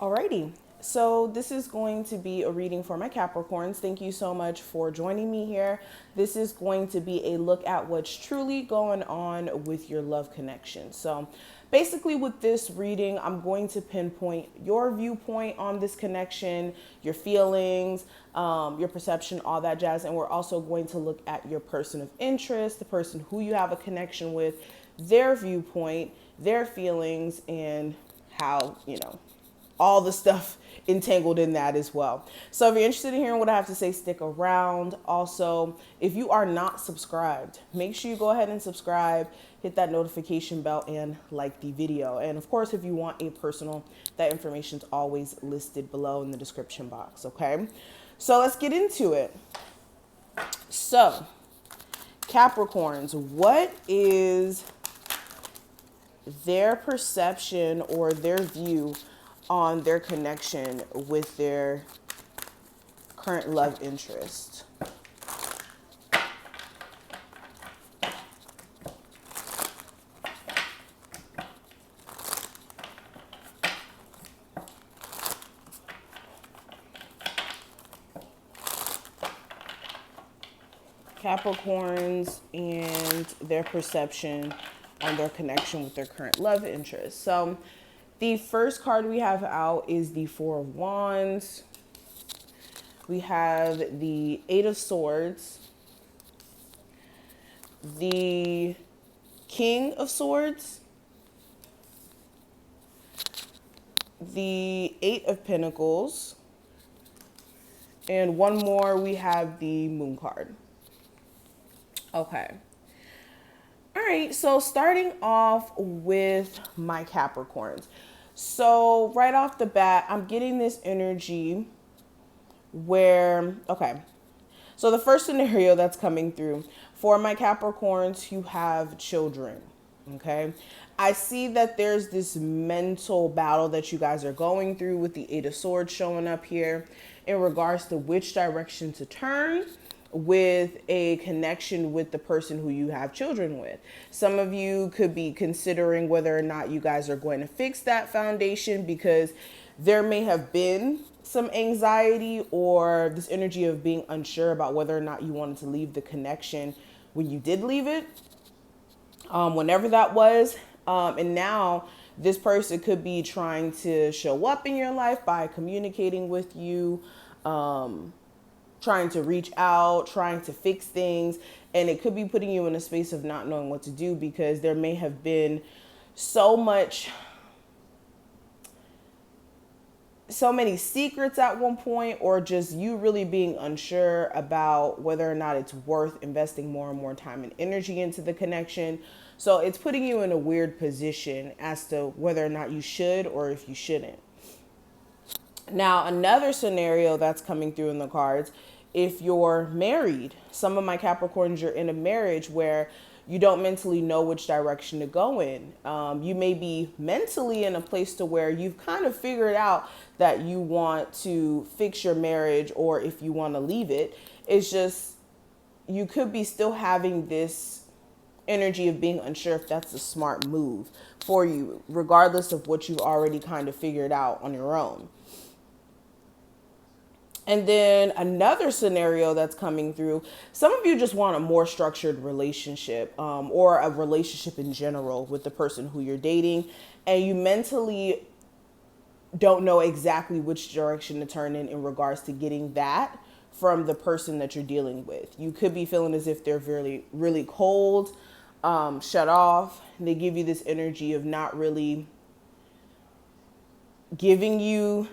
Alrighty, so this is going to be a reading for my Capricorns. Thank you so much for joining me here. This is going to be a look at what's truly going on with your love connection. So basically with this reading, I'm going to pinpoint your viewpoint on this connection, your feelings, your perception, all that jazz. And we're also going to look at your person of interest, the person who you have a connection with, their viewpoint, their feelings, and how, all the stuff entangled in that as well. So if you're interested in hearing what I have to say, stick around. Also, if you are not subscribed, make sure you go ahead and subscribe, hit that notification bell, and like the video. And of course, if you want a personal, that information is always listed below in the description box, okay? So let's get into it. So, Capricorns, what is their perception or their view on their connection with their current love interest? Capricorns and their perception on their connection with their current love interest. So the first card we have out is the Four of Wands. We have the Eight of Swords, the King of Swords, the Eight of Pentacles, and one more, we have the Moon card. Okay. All right, so starting off with my Capricorns. So right off the bat, I'm getting this energy where, okay, so the first scenario that's coming through for my Capricorns who have children, okay? I see that there's this mental battle that you guys are going through with the Eight of Swords showing up here in regards to which direction to turn with a connection with the person who you have children with. Some of you could be considering whether or not you guys are going to fix that foundation because there may have been some anxiety or this energy of being unsure about whether or not you wanted to leave the connection when you did leave it, whenever that was. And now this person could be trying to show up in your life by communicating with you, trying to reach out, trying to fix things. And it could be putting you in a space of not knowing what to do because there may have been so many secrets at one point, or just you really being unsure about whether or not it's worth investing more and more time and energy into the connection. So it's putting you in a weird position as to whether or not you should or if you shouldn't. Now, another scenario that's coming through in the cards, if you're married, some of my Capricorns, you're in a marriage where you don't mentally know which direction to go in. You may be mentally in a place to where you've kind of figured out that you want to fix your marriage or if you want to leave it. It's just, you could be still having this energy of being unsure if that's a smart move for you, regardless of what you've already kind of figured out on your own. And then another scenario that's coming through, some of you just want a more structured relationship, or a relationship in general with the person who you're dating, and you mentally don't know exactly which direction to turn in regards to getting that from the person that you're dealing with. You could be feeling as if they're really, really cold, shut off. They give you this energy of not really giving you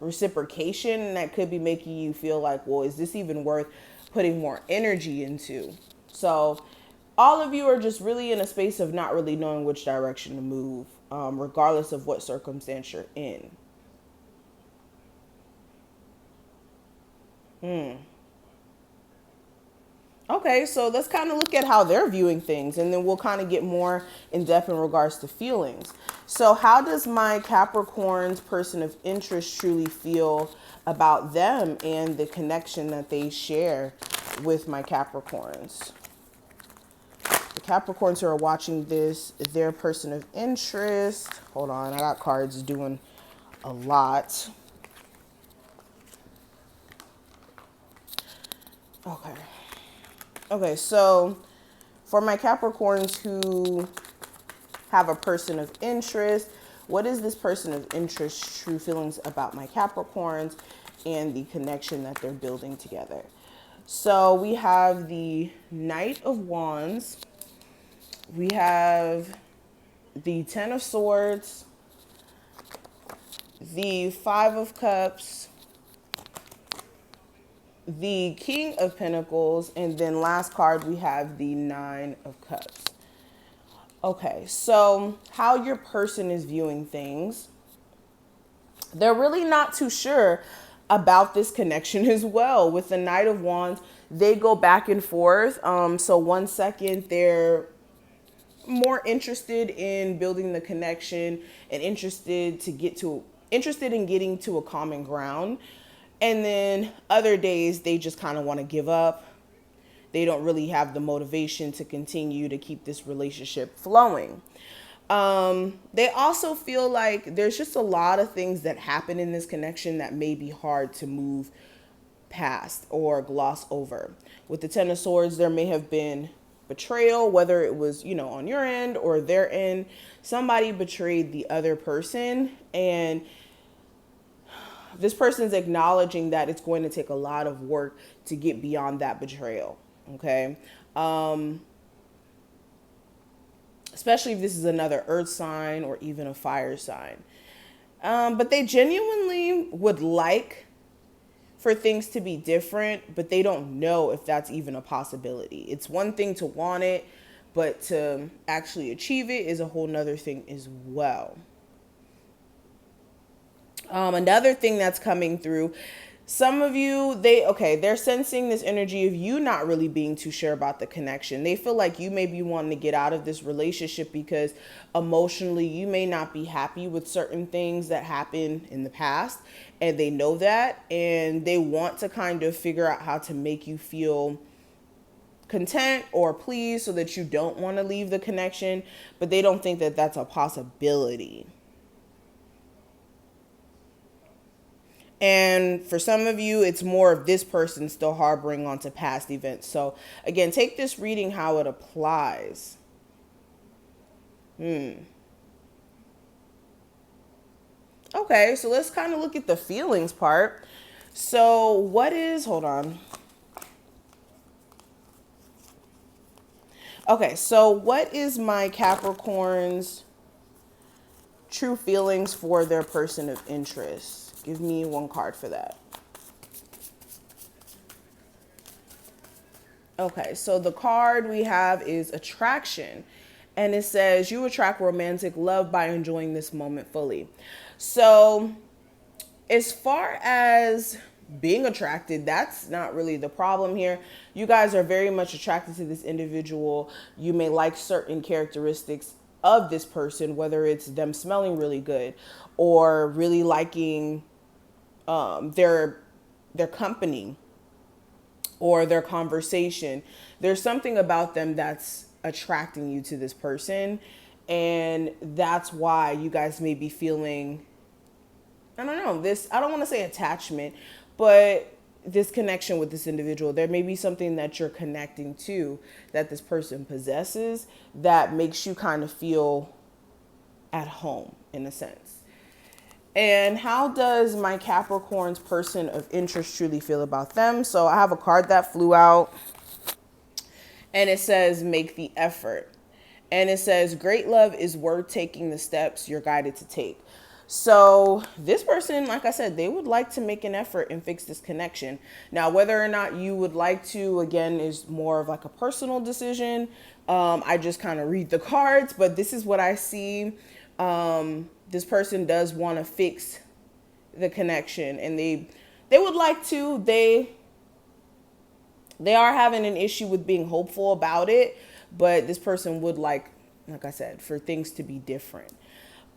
reciprocation, and that could be making you feel like, well, is this even worth putting more energy into? So all of you are just really in a space of not really knowing which direction to move, regardless of what circumstance you're in. Okay, so let's kind of look at how they're viewing things, and then we'll kind of get more in depth in regards to feelings. So how does my Capricorn's person of interest truly feel about them and the connection that they share with my Capricorns? The Capricorns who are watching this, their person of interest. Hold on, I got cards doing a lot. Okay. Okay, so for my Capricorns who have a person of interest, what is this person of interest true feelings about my Capricorns and the connection that they're building together? So we have the Knight of Wands. We have the Ten of Swords, the Five of Cups, the King of Pentacles, and then last card we have the Nine of Cups. Okay, so how your person is viewing things. They're really not too sure about this connection as well. With the Knight of Wands, they go back and forth. So one second they're more interested in building the connection and interested in getting to a common ground. And then other days they just kind of want to give up. They don't really have the motivation to continue to keep this relationship flowing. They also feel like there's just a lot of things that happen in this connection that may be hard to move past or gloss over. With the Ten of Swords, there may have been betrayal, whether it was, on your end or their end. Somebody betrayed the other person, and this person's acknowledging that it's going to take a lot of work to get beyond that betrayal. Okay. Especially if this is another earth sign or even a fire sign. But they genuinely would like for things to be different, but they don't know if that's even a possibility. It's one thing to want it, but to actually achieve it is a whole nother thing as well. Another thing that's coming through, some of you, they're sensing this energy of you not really being too sure about the connection. They feel like you may be wanting to get out of this relationship because emotionally you may not be happy with certain things that happened in the past, and they know that, and they want to kind of figure out how to make you feel content or pleased so that you don't want to leave the connection, but they don't think that that's a possibility. And for some of you, it's more of this person still harboring onto past events. So again, take this reading how it applies. Okay, so let's kind of look at the feelings part. So hold on. Okay, so what is my Capricorn's true feelings for their person of interest? Give me one card for that. Okay, so the card we have is attraction. And it says you attract romantic love by enjoying this moment fully. So as far as being attracted, that's not really the problem here. You guys are very much attracted to this individual. You may like certain characteristics of this person, whether it's them smelling really good or really liking their company or their conversation. There's something about them that's attracting you to this person, and that's why you guys may be feeling, I don't want to say attachment, but this connection with this individual. There may be something that you're connecting to that this person possesses that makes you kind of feel at home in a sense. And how does my Capricorn's person of interest truly feel about them? So I have a card that flew out, and it says, make the effort. And it says, great love is worth taking the steps you're guided to take. So this person, like I said, they would like to make an effort and fix this connection. Now, whether or not you would like to, again, is more of like a personal decision. I just kind of read the cards, but this is what I see. This person does want to fix the connection, and they would like to. They are having an issue with being hopeful about it, but this person would like I said, for things to be different.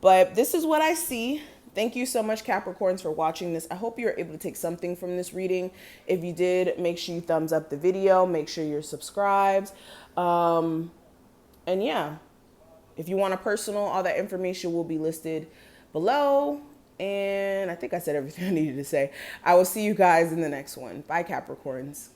But this is what I see. Thank you so much, Capricorns, for watching this. I hope you're able to take something from this reading. If you did, make sure you thumbs up the video. Make sure you're subscribed. And yeah. If you want a personal, all that information will be listed below. And think I said everything I needed to say. I will see you guys in the next one. Bye, Capricorns.